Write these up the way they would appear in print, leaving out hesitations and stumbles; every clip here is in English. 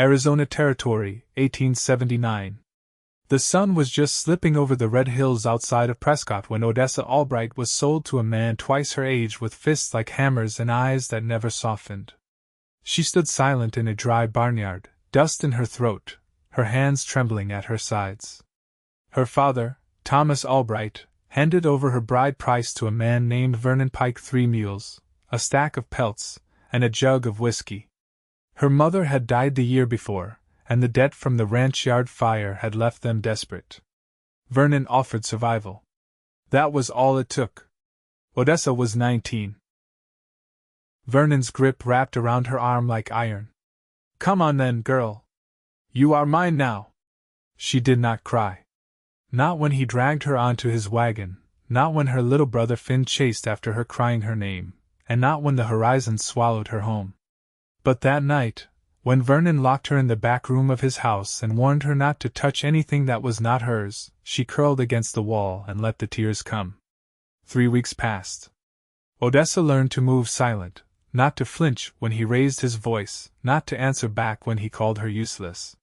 Arizona Territory, 1879. The sun was just slipping over the red hills outside of Prescott when Odessa Albright was sold to a man twice her age with fists like hammers and eyes that never softened. She stood silent in a dry barnyard, dust in her throat, her hands trembling at her sides. Her father, Thomas Albright, handed over her bride price to a man named Vernon Pike, 3 mules, a stack of pelts, and a jug of whiskey. Her mother had died the year before, and the debt from the ranch yard fire had left them desperate. Vernon offered survival. That was all it took. Odessa was 19. Vernon's grip wrapped around her arm like iron. Come on then, girl. You are mine now. She did not cry. Not when he dragged her onto his wagon, not when her little brother Finn chased after her crying her name, and not when the horizon swallowed her home. But that night, when Vernon locked her in the back room of his house and warned her not to touch anything that was not hers, she curled against the wall and let the tears come. 3 weeks passed. Odessa learned to move silent, not to flinch when he raised his voice, not to answer back when he called her useless.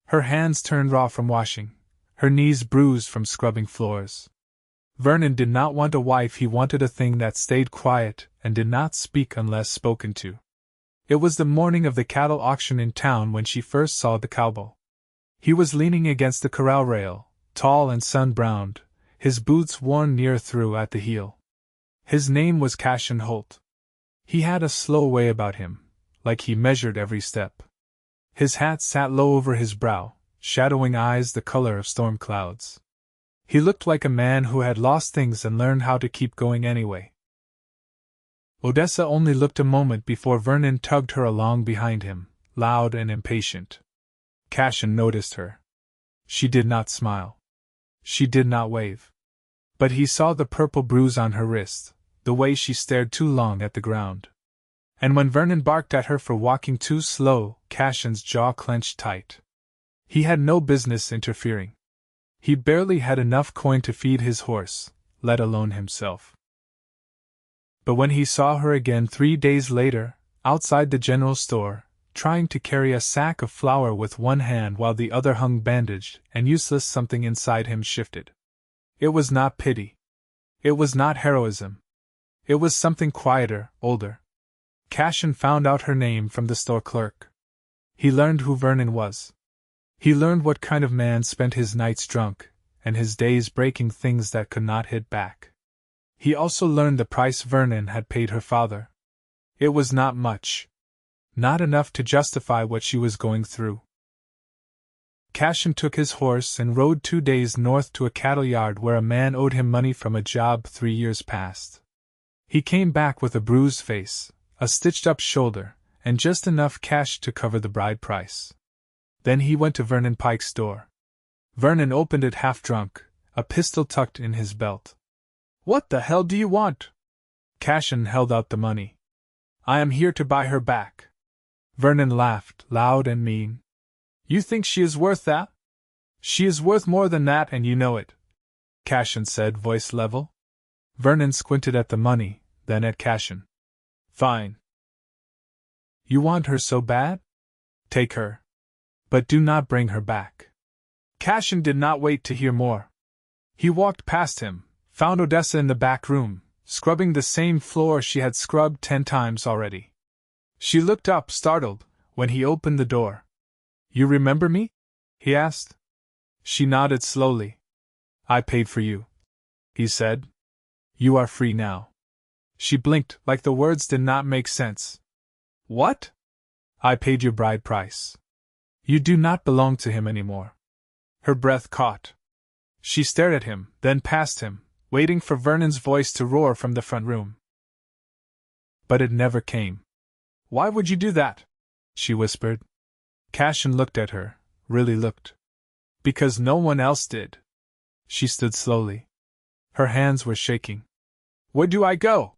Her hands turned raw from washing, her knees bruised from scrubbing floors. Vernon did not want a wife, he wanted a thing that stayed quiet and did not speak unless spoken to. It was the morning of the cattle auction in town when she first saw the cowboy. He was leaning against the corral rail, tall and sun-browned, his boots worn near through at the heel. His name was Cassian Holt. He had a slow way about him, like he measured every step. His hat sat low over his brow, shadowing eyes the color of storm clouds. He looked like a man who had lost things and learned how to keep going anyway. Odessa only looked a moment before Vernon tugged her along behind him, loud and impatient. Cassian noticed her. She did not smile. She did not wave. But he saw the purple bruise on her wrist, the way she stared too long at the ground. And when Vernon barked at her for walking too slow, Cassian's jaw clenched tight. He had no business interfering. He barely had enough coin to feed his horse, let alone himself. But when he saw her again 3 days later, outside the general store, trying to carry a sack of flour with one hand while the other hung bandaged and useless, something inside him shifted. It was not pity. It was not heroism. It was something quieter, older. Cassian found out her name from the store clerk. He learned who Vernon was. He learned what kind of man spent his nights drunk, and his days breaking things that could not hit back. He also learned the price Vernon had paid her father. It was not much. Not enough to justify what she was going through. Cassian took his horse and rode 2 days north to a cattle yard where a man owed him money from a job 3 years past. He came back with a bruised face, a stitched-up shoulder, and just enough cash to cover the bride price. Then he went to Vernon Pike's door. Vernon opened it half-drunk, a pistol tucked in his belt. "What the hell do you want?" Cassian held out the money. "I am here to buy her back." Vernon laughed, loud and mean. "You think she is worth that?" "She is worth more than that, and you know it," Cassian said, voice level. Vernon squinted at the money, then at Cassian. "Fine. You want her so bad? Take her. But do not bring her back." Cassian did not wait to hear more. He walked past him, found Odessa in the back room, scrubbing the same floor she had scrubbed 10 times already. She looked up, startled, when he opened the door. "You remember me?" he asked. She nodded slowly. "I paid for you," he said. "You are free now." She blinked, like the words did not make sense. "What?" "I paid your bride price. You do not belong to him anymore." Her breath caught. She stared at him, then past him, waiting for Vernon's voice to roar from the front room. But it never came. "Why would you do that?" she whispered. Cassian looked at her, really looked. "Because no one else did." She stood slowly. Her hands were shaking. "Where do I go?"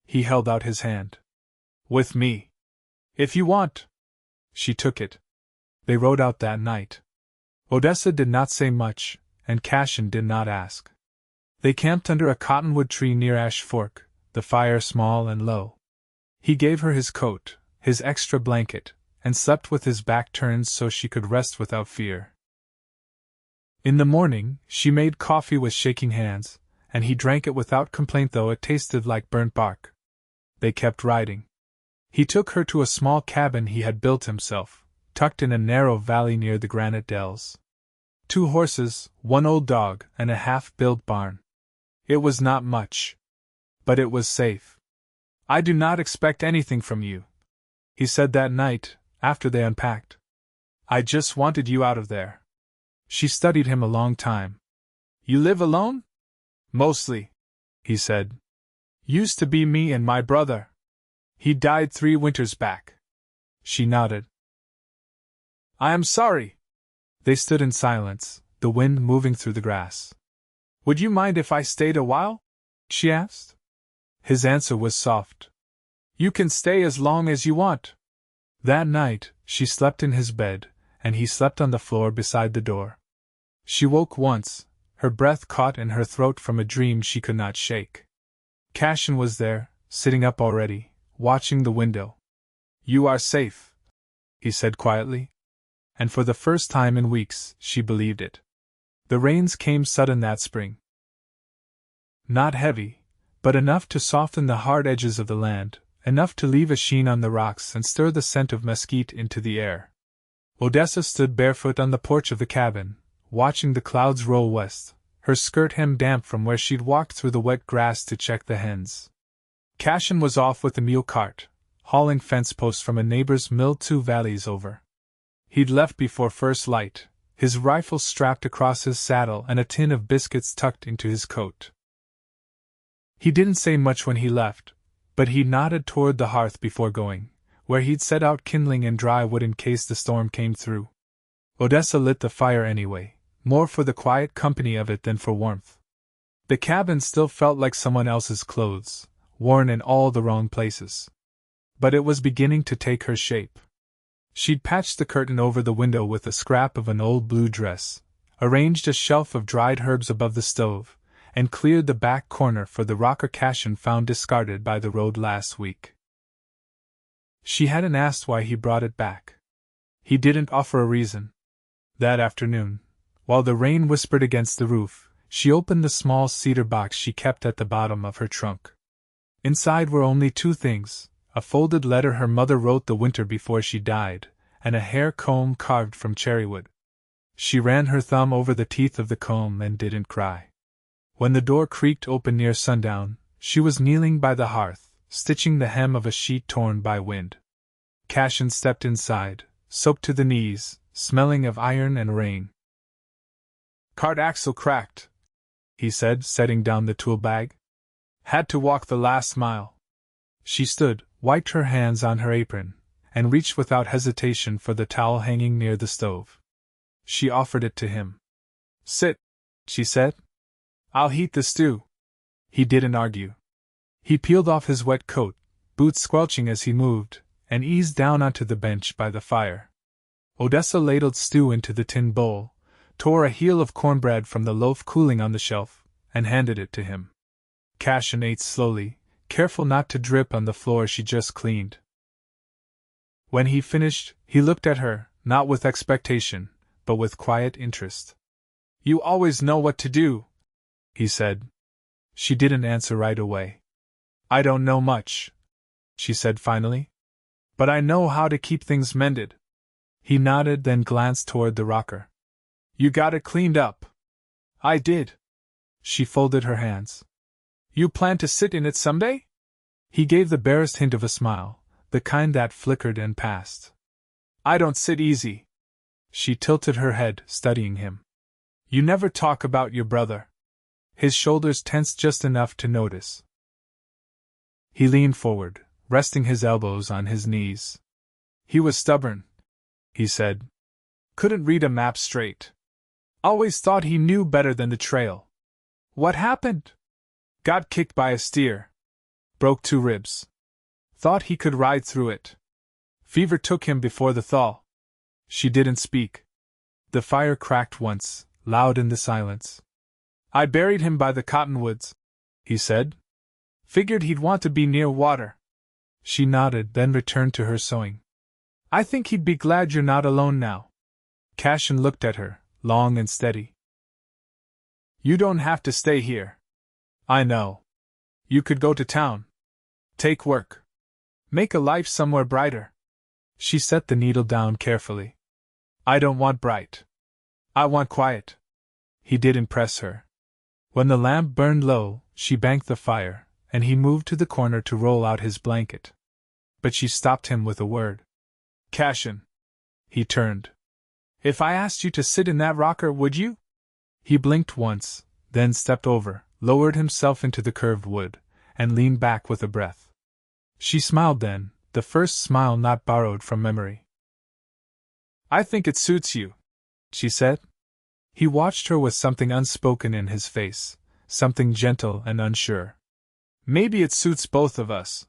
He held out his hand. "With me. If you want." She took it. They rode out that night. Odessa did not say much, and Cassian did not ask. They camped under a cottonwood tree near Ash Fork, the fire small and low. He gave her his coat, his extra blanket, and slept with his back turned so she could rest without fear. In the morning, she made coffee with shaking hands, and he drank it without complaint though it tasted like burnt bark. They kept riding. He took her to a small cabin he had built himself, tucked in a narrow valley near the granite dells. 2 horses, 1 old dog, and a half-built barn. It was not much. But it was safe. "I do not expect anything from you," he said that night, after they unpacked. "I just wanted you out of there." She studied him a long time. "You live alone?" "Mostly," he said. "Used to be me and my brother. He died 3 winters back." She nodded. "I am sorry." They stood in silence, the wind moving through the grass. "Would you mind if I stayed a while?" she asked. His answer was soft. "You can stay as long as you want." That night, she slept in his bed, and he slept on the floor beside the door. She woke once, her breath caught in her throat from a dream she could not shake. Cassian was there, sitting up already, watching the window. "You are safe," he said quietly. And for the first time in weeks, she believed it. The rains came sudden that spring. Not heavy, but enough to soften the hard edges of the land, enough to leave a sheen on the rocks and stir the scent of mesquite into the air. Odessa stood barefoot on the porch of the cabin, watching the clouds roll west, her skirt hem damp from where she'd walked through the wet grass to check the hens. Cassian was off with the mule cart, hauling fence posts from a neighbor's mill 2 valleys over. He'd left before first light, his rifle strapped across his saddle and a tin of biscuits tucked into his coat. He didn't say much when he left, but he nodded toward the hearth before going, where he'd set out kindling and dry wood in case the storm came through. Odessa lit the fire anyway, more for the quiet company of it than for warmth. The cabin still felt like someone else's clothes, worn in all the wrong places. But it was beginning to take her shape. She'd patched the curtain over the window with a scrap of an old blue dress, arranged a shelf of dried herbs above the stove, and cleared the back corner for the rocker Cassian found discarded by the road last week. She hadn't asked why he brought it back. He didn't offer a reason. That afternoon, while the rain whispered against the roof, she opened the small cedar box she kept at the bottom of her trunk. Inside were only 2 things, a folded letter her mother wrote the winter before she died, and a hair comb carved from cherrywood. She ran her thumb over the teeth of the comb and didn't cry. When the door creaked open near sundown, she was kneeling by the hearth, stitching the hem of a sheet torn by wind. Cassian stepped inside, soaked to the knees, smelling of iron and rain. "Cart axle cracked," he said, setting down the tool bag. "Had to walk the last mile." She stood, wiped her hands on her apron, and reached without hesitation for the towel hanging near the stove. She offered it to him. "Sit," she said. "I'll heat the stew." He didn't argue. He peeled off his wet coat, boots squelching as he moved, and eased down onto the bench by the fire. Odessa ladled stew into the tin bowl, tore a heel of cornbread from the loaf cooling on the shelf, and handed it to him. Cassian ate slowly, careful not to drip on the floor she just cleaned. When he finished, he looked at her, not with expectation, but with quiet interest. "You always know what to do," he said. She didn't answer right away. "I don't know much," she said finally. "But I know how to keep things mended." He nodded, then glanced toward the rocker. "You got it cleaned up." "I did." She folded her hands. "You plan to sit in it someday?" He gave the barest hint of a smile, the kind that flickered and passed. "I don't sit easy." She tilted her head, studying him. "You never talk about your brother." His shoulders tensed just enough to notice. He leaned forward, resting his elbows on his knees. "He was stubborn," he said. "Couldn't read a map straight. Always thought he knew better than the trail." "What happened?" "Got kicked by a steer. Broke 2 ribs. Thought he could ride through it. Fever took him before the thaw." She didn't speak. The fire cracked once, loud in the silence. "I buried him by the cottonwoods," he said. "Figured he'd want to be near water." She nodded, then returned to her sewing. I think he'd be glad you're not alone now. Cassian looked at her, long and steady. You don't have to stay here. I know. You could go to town. Take work. Make a life somewhere brighter. She set the needle down carefully. I don't want bright. I want quiet. He didn't press her. When the lamp burned low, she banked the fire, and he moved to the corner to roll out his blanket. But she stopped him with a word. Cassian. He turned. If I asked you to sit in that rocker, would you? He blinked once, then stepped over, lowered himself into the curved wood, and leaned back with a breath. She smiled then, the first smile not borrowed from memory. I think it suits you, she said. He watched her with something unspoken in his face, something gentle and unsure. Maybe it suits both of us.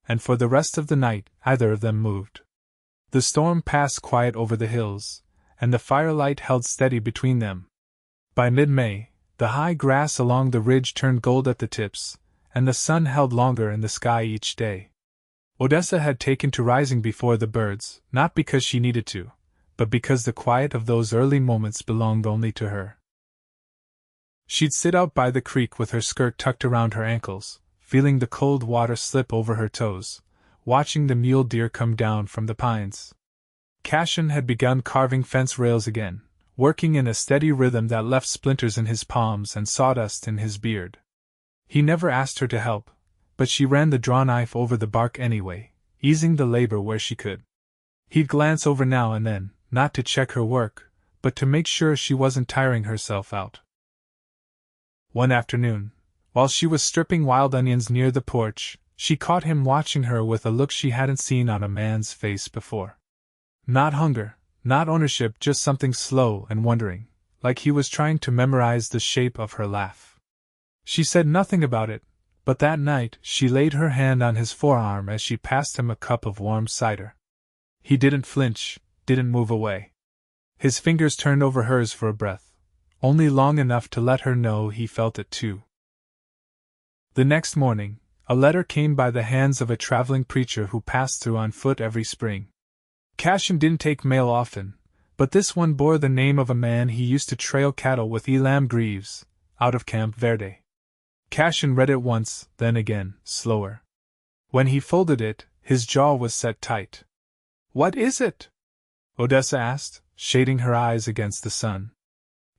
And for the rest of the night, either of them moved. The storm passed quiet over the hills, and the firelight held steady between them. By mid-May, the high grass along the ridge turned gold at the tips, and the sun held longer in the sky each day. Odessa had taken to rising before the birds, not because she needed to, but because the quiet of those early moments belonged only to her. She'd sit out by the creek with her skirt tucked around her ankles, feeling the cold water slip over her toes, watching the mule deer come down from the pines. Cassian had begun carving fence rails again, working in a steady rhythm that left splinters in his palms and sawdust in his beard. He never asked her to help, but she ran the draw knife over the bark anyway, easing the labor where she could. He'd glance over now and then, not to check her work, but to make sure she wasn't tiring herself out. One afternoon, while she was stripping wild onions near the porch, she caught him watching her with a look she hadn't seen on a man's face before. Not hunger, not ownership, just something slow and wondering, like he was trying to memorize the shape of her laugh. She said nothing about it, but that night she laid her hand on his forearm as she passed him a cup of warm cider. He didn't flinch, didn't move away. His fingers turned over hers for a breath, only long enough to let her know he felt it too. The next morning, a letter came by the hands of a traveling preacher who passed through on foot every spring. Cassian didn't take mail often, but this one bore the name of a man he used to trail cattle with Elam Greaves, out of Camp Verde. Cassian read it once, then again, slower. When he folded it, his jaw was set tight. What is it? Odessa asked, shading her eyes against the sun.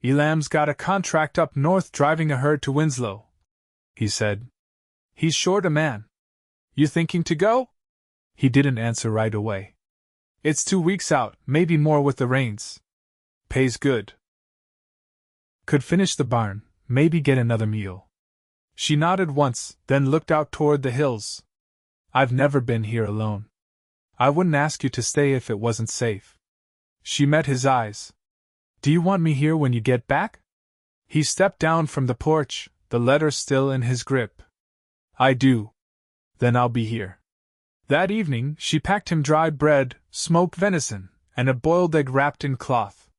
Elam's got a contract up north driving a herd to Winslow, he said. He's short a man. You thinking to go? He didn't answer right away. It's 2 weeks out, maybe more with the rains. Pays good. Could finish the barn, maybe get another meal. She nodded once, then looked out toward the hills. I've never been here alone. I wouldn't ask you to stay if it wasn't safe. She met his eyes. Do you want me here when you get back? He stepped down from the porch, the letter still in his grip. I do. Then I'll be here. That evening, she packed him dry bread, smoked venison, and a boiled egg wrapped in cloth.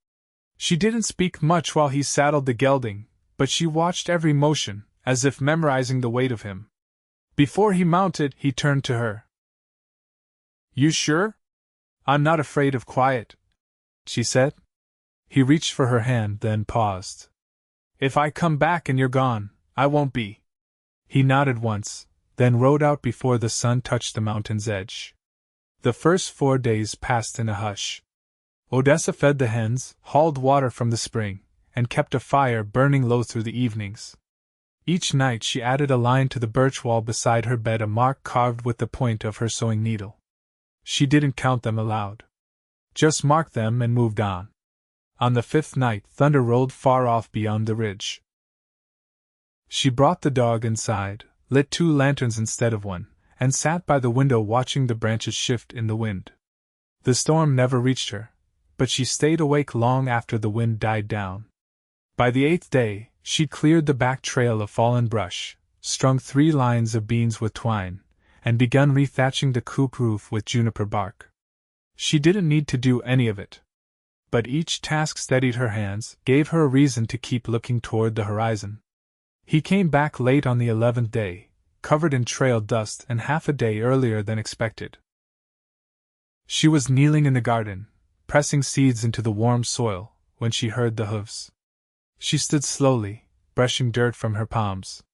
She didn't speak much while he saddled the gelding, but she watched every motion, as if memorizing the weight of him. Before he mounted, he turned to her. You sure? I'm not afraid of quiet, she said. He reached for her hand, then paused. If I come back and you're gone, I won't be. He nodded once, then rode out before the sun touched the mountain's edge. The first 4 days passed in a hush. Odessa fed the hens, hauled water from the spring, and kept a fire burning low through the evenings. Each night she added a line to the birch wall beside her bed, a mark carved with the point of her sewing needle. She didn't count them aloud. Just marked them and moved on. On the 5th night, thunder rolled far off beyond the ridge. She brought the dog inside, lit 2 lanterns instead of one, and sat by the window watching the branches shift in the wind. The storm never reached her, but she stayed awake long after the wind died down. By the 8th day, she'd cleared the back trail of fallen brush, strung 3 lines of beans with twine, and begun rethatching the coop roof with juniper bark. She didn't need to do any of it. But each task steadied her hands, gave her a reason to keep looking toward the horizon. He came back late on the 11th day, covered in trail dust and half a day earlier than expected. She was kneeling in the garden, pressing seeds into the warm soil, when she heard the hooves. She stood slowly, brushing dirt from her palms.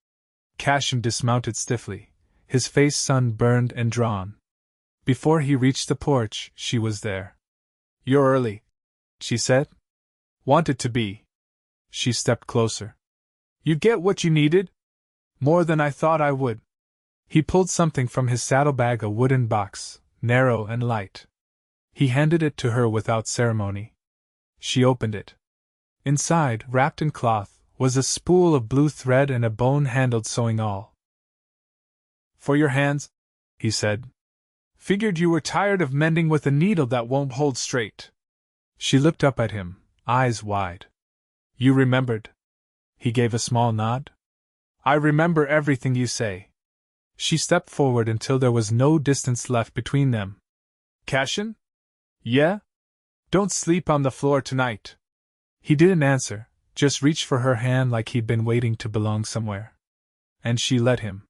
Cassian dismounted stiffly, his face sun-burned and drawn. Before he reached the porch, she was there. "You're early," she said. "Wanted to be." She stepped closer. "You get what you needed?" "More than I thought I would." He pulled something from his saddlebag, a wooden box, narrow and light. He handed it to her without ceremony. She opened it. Inside, wrapped in cloth, was a spool of blue thread and a bone-handled sewing awl. "For your hands," he said. "Figured you were tired of mending with a needle that won't hold straight." She looked up at him, eyes wide. "You remembered?" He gave a small nod. "I remember everything you say." She stepped forward until there was no distance left between them. "Cassian?" "Yeah?" "Don't sleep on the floor tonight." He didn't answer, just reached for her hand like he'd been waiting to belong somewhere. And she let him.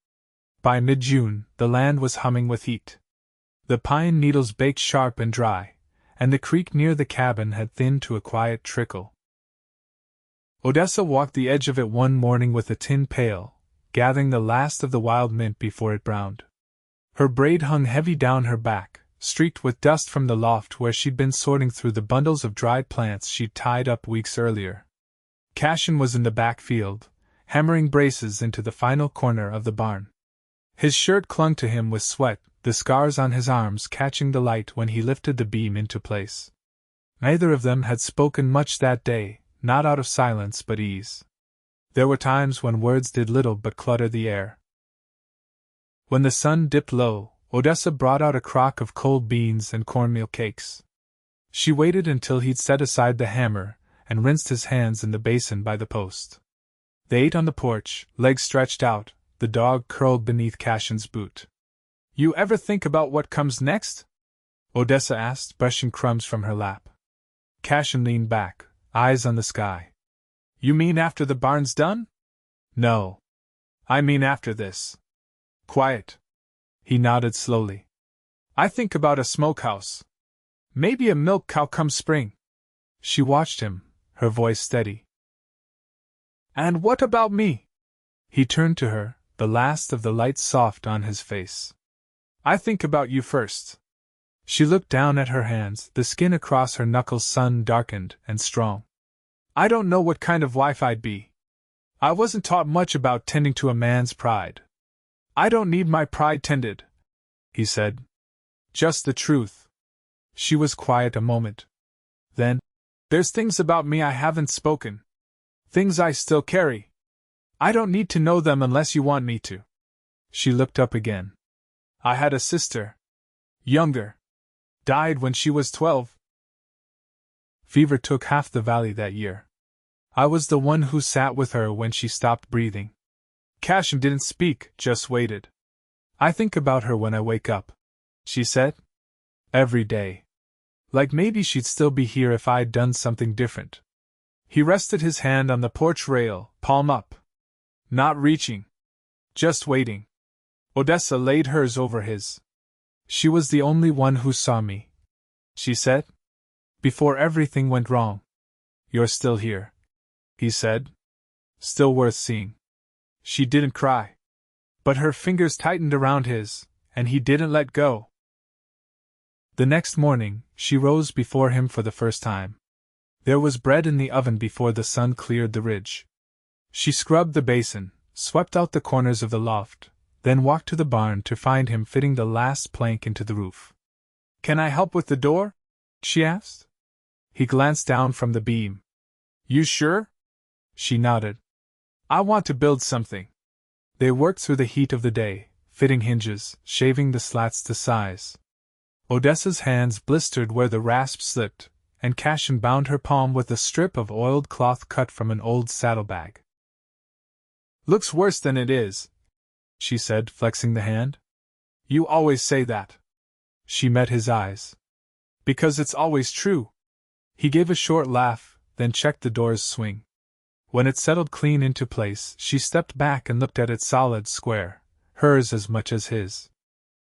By mid-June, the land was humming with heat. The pine needles baked sharp and dry, and the creek near the cabin had thinned to a quiet trickle. Odessa walked the edge of it one morning with a tin pail, gathering the last of the wild mint before it browned. Her braid hung heavy down her back, streaked with dust from the loft where she'd been sorting through the bundles of dried plants she'd tied up weeks earlier. Cassian was in the back field, hammering braces into the final corner of the barn. His shirt clung to him with sweat, the scars on his arms catching the light when he lifted the beam into place. Neither of them had spoken much that day, not out of silence but ease. There were times when words did little but clutter the air. When the sun dipped low, Odessa brought out a crock of cold beans and cornmeal cakes. She waited until he'd set aside the hammer and rinsed his hands in the basin by the post. They ate on the porch, legs stretched out, the dog curled beneath Cassian's boot. "You ever think about what comes next?" Odessa asked, brushing crumbs from her lap. Cassian leaned back, eyes on the sky. "You mean after the barn's done?" "No. I mean after this." "Quiet." He nodded slowly. "I think about a smokehouse. Maybe a milk cow come spring." She watched him, her voice steady. "And what about me?" He turned to her, the last of the light soft on his face. "I think about you first." She looked down at her hands, the skin across her knuckles sun-darkened and strong. "I don't know what kind of wife I'd be. I wasn't taught much about tending to a man's pride. I don't need my pride tended," he said. "Just the truth." She was quiet a moment. Then, "There's things about me I haven't spoken. Things I still carry. I don't need to know them unless you want me to." She looked up again. "I had a sister. Younger. Died when she was 12. Fever took half the valley that year. I was the one who sat with her when she stopped breathing." Cassian didn't speak, just waited. "I think about her when I wake up," she said. "Every day. Like maybe she'd still be here if I'd done something different." He rested his hand on the porch rail, palm up. Not reaching. Just waiting. Odessa laid hers over his. "She was the only one who saw me," she said. "Before everything went wrong. You're still here," he said. "Still worth seeing." She didn't cry. But her fingers tightened around his, and he didn't let go. The next morning, she rose before him for the first time. There was bread in the oven before the sun cleared the ridge. She scrubbed the basin, swept out the corners of the loft, then walked to the barn to find him fitting the last plank into the roof. "Can I help with the door?" she asked. He glanced down from the beam. "You sure?" She nodded. "I want to build something." They worked through the heat of the day, fitting hinges, shaving the slats to size. Odessa's hands blistered where the rasp slipped, and Cassian bound her palm with a strip of oiled cloth cut from an old saddlebag. "Looks worse than it is," she said, flexing the hand. "You always say that." She met his eyes. "Because it's always true." He gave a short laugh, then checked the door's swing. When it settled clean into place, she stepped back and looked at it solid square, hers as much as his.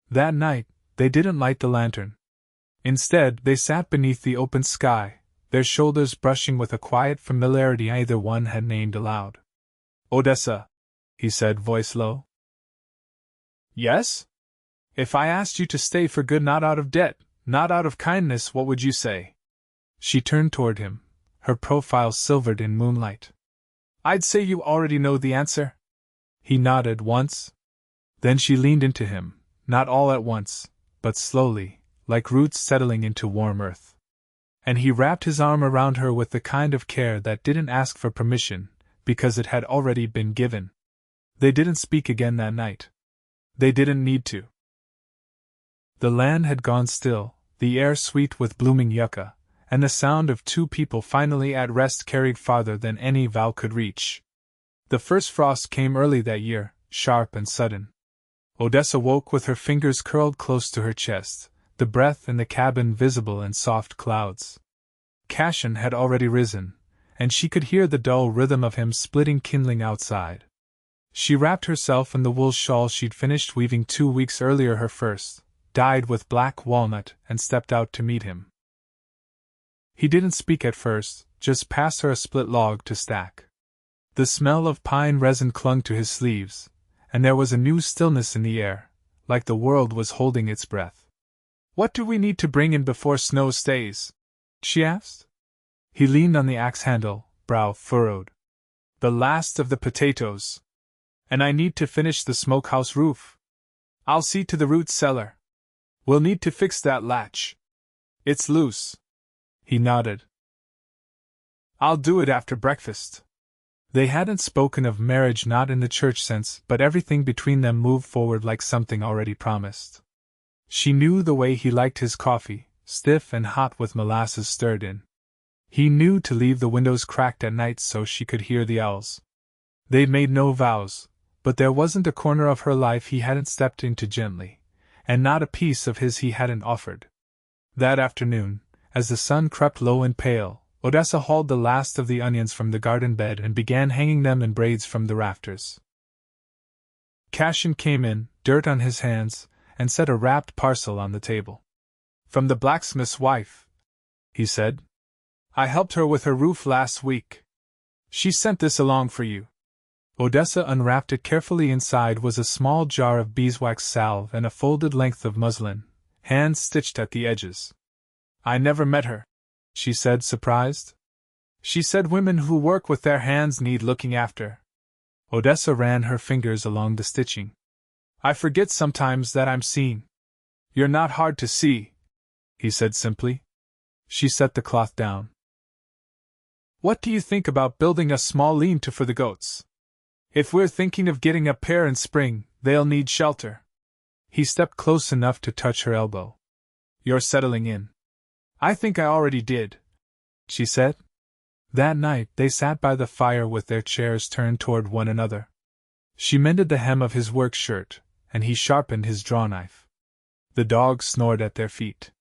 That night, they didn't light the lantern. Instead, they sat beneath the open sky, their shoulders brushing with a quiet familiarity either one had named aloud. "Odessa," he said, voice low. "Yes? If I asked you to stay for good, not out of debt, not out of kindness, what would you say?" She turned toward him, her profile silvered in moonlight. "I'd say you already know the answer." He nodded once. Then she leaned into him, not all at once, but slowly, like roots settling into warm earth. And he wrapped his arm around her with the kind of care that didn't ask for permission, because it had already been given. They didn't speak again that night. They didn't need to. The land had gone still, the air sweet with blooming yucca, and the sound of two people finally at rest carried farther than any vow could reach. The first frost came early that year, sharp and sudden. Odessa woke with her fingers curled close to her chest, the breath in the cabin visible in soft clouds. Cassian had already risen, and she could hear the dull rhythm of him splitting kindling outside. She wrapped herself in the wool shawl she'd finished weaving 2 weeks earlier, her first, dyed with black walnut, and stepped out to meet him. He didn't speak at first, just passed her a split log to stack. The smell of pine resin clung to his sleeves, and there was a new stillness in the air, like the world was holding its breath. "What do we need to bring in before snow stays?" she asked. He leaned on the axe handle, brow furrowed. "The last of the potatoes. And I need to finish the smokehouse roof. I'll see to the root cellar. We'll need to fix that latch. It's loose." He nodded. "I'll do it after breakfast." They hadn't spoken of marriage, not in the church sense, but everything between them moved forward like something already promised. She knew the way he liked his coffee, stiff and hot with molasses stirred in. He knew to leave the windows cracked at night so she could hear the owls. They'd made no vows, but there wasn't a corner of her life he hadn't stepped into gently, and not a piece of his he hadn't offered. That afternoon, as the sun crept low and pale, Odessa hauled the last of the onions from the garden bed and began hanging them in braids from the rafters. Cassian came in, dirt on his hands, and set a wrapped parcel on the table. "From the blacksmith's wife," he said. "I helped her with her roof last week. She sent this along for you." Odessa unwrapped it carefully. Inside was a small jar of beeswax salve and a folded length of muslin, hand-stitched at the edges. "I never met her," she said, surprised. "She said women who work with their hands need looking after." Odessa ran her fingers along the stitching. "I forget sometimes that I'm seen." "You're not hard to see," he said simply. She set the cloth down. "What do you think about building a small lean-to for the goats? If we're thinking of getting a pair in spring, they'll need shelter." He stepped close enough to touch her elbow. "You're settling in." "I think I already did," she said. That night they sat by the fire with their chairs turned toward one another. She mended the hem of his work shirt, and he sharpened his draw-knife. The dogs snored at their feet.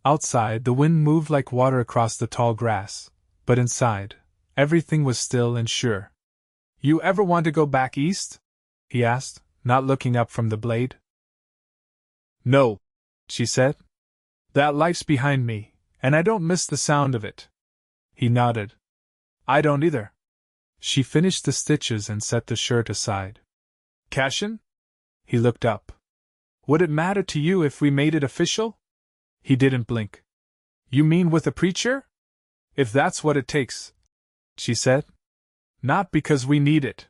Outside, the wind moved like water across the tall grass, but inside, everything was still and sure. "You ever want to go back east?" he asked, not looking up from the blade. "No," she said. "That life's behind me, and I don't miss the sound of it." He nodded. "I don't either." She finished the stitches and set the shirt aside. "Cassian?" He looked up. "Would it matter to you if we made it official?" He didn't blink. "You mean with a preacher?" "If that's what it takes," she said. "Not because we need it,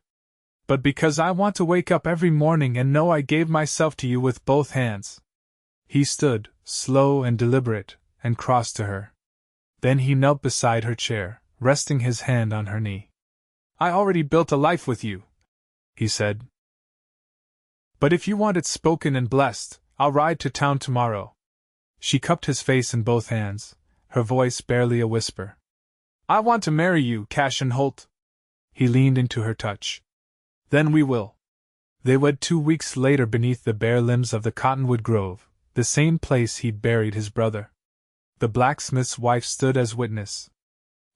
but because I want to wake up every morning and know I gave myself to you with both hands." He stood, slow and deliberate, and crossed to her. Then he knelt beside her chair, resting his hand on her knee. "I already built a life with you," he said. "But if you want it spoken and blessed, I'll ride to town tomorrow." She cupped his face in both hands, her voice barely a whisper. "I want to marry you, Cassian Holt." He leaned into her touch. "Then we will." They wed 2 weeks later beneath the bare limbs of the cottonwood grove, the same place he'd buried his brother. The blacksmith's wife stood as witness.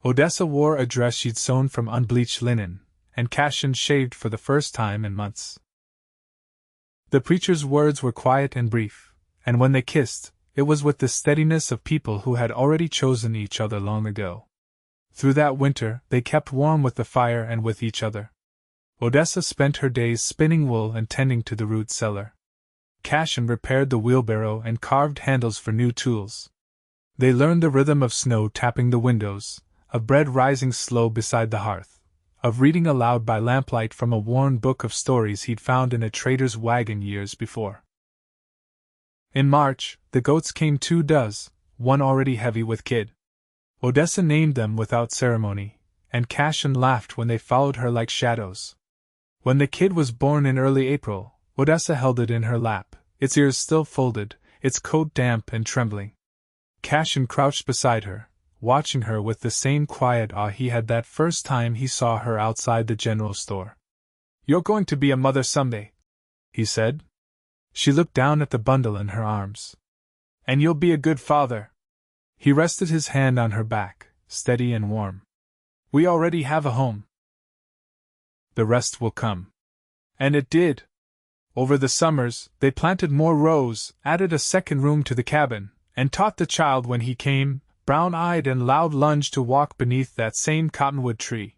Odessa wore a dress she'd sewn from unbleached linen, and Cassian shaved for the first time in months. The preacher's words were quiet and brief, and when they kissed, it was with the steadiness of people who had already chosen each other long ago. Through that winter, they kept warm with the fire and with each other. Odessa spent her days spinning wool and tending to the root cellar. Cassian repaired the wheelbarrow and carved handles for new tools. They learned the rhythm of snow tapping the windows, of bread rising slow beside the hearth, of reading aloud by lamplight from a worn book of stories he'd found in a trader's wagon years before. In March, the goats came 2 dozen, one already heavy with kid. Odessa named them without ceremony, and Cassian laughed when they followed her like shadows. When the kid was born in early April, Odessa held it in her lap, its ears still folded, its coat damp and trembling. Cassian crouched beside her, watching her with the same quiet awe he had that first time he saw her outside the general store. "You're going to be a mother someday," he said. She looked down at the bundle in her arms. "And you'll be a good father." He rested his hand on her back, steady and warm. "We already have a home. The rest will come." And it did. Over the summers, they planted more rows, added a second room to the cabin, and taught the child when he came, brown-eyed and loud-lunged, to walk beneath that same cottonwood tree.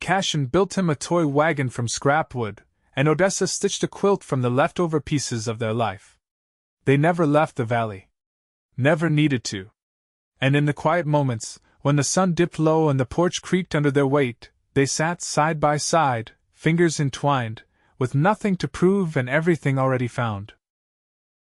Cassian built him a toy wagon from scrap wood, and Odessa stitched a quilt from the leftover pieces of their life. They never left the valley. Never needed to. And in the quiet moments, when the sun dipped low and the porch creaked under their weight, they sat side by side, fingers entwined, with nothing to prove and everything already found.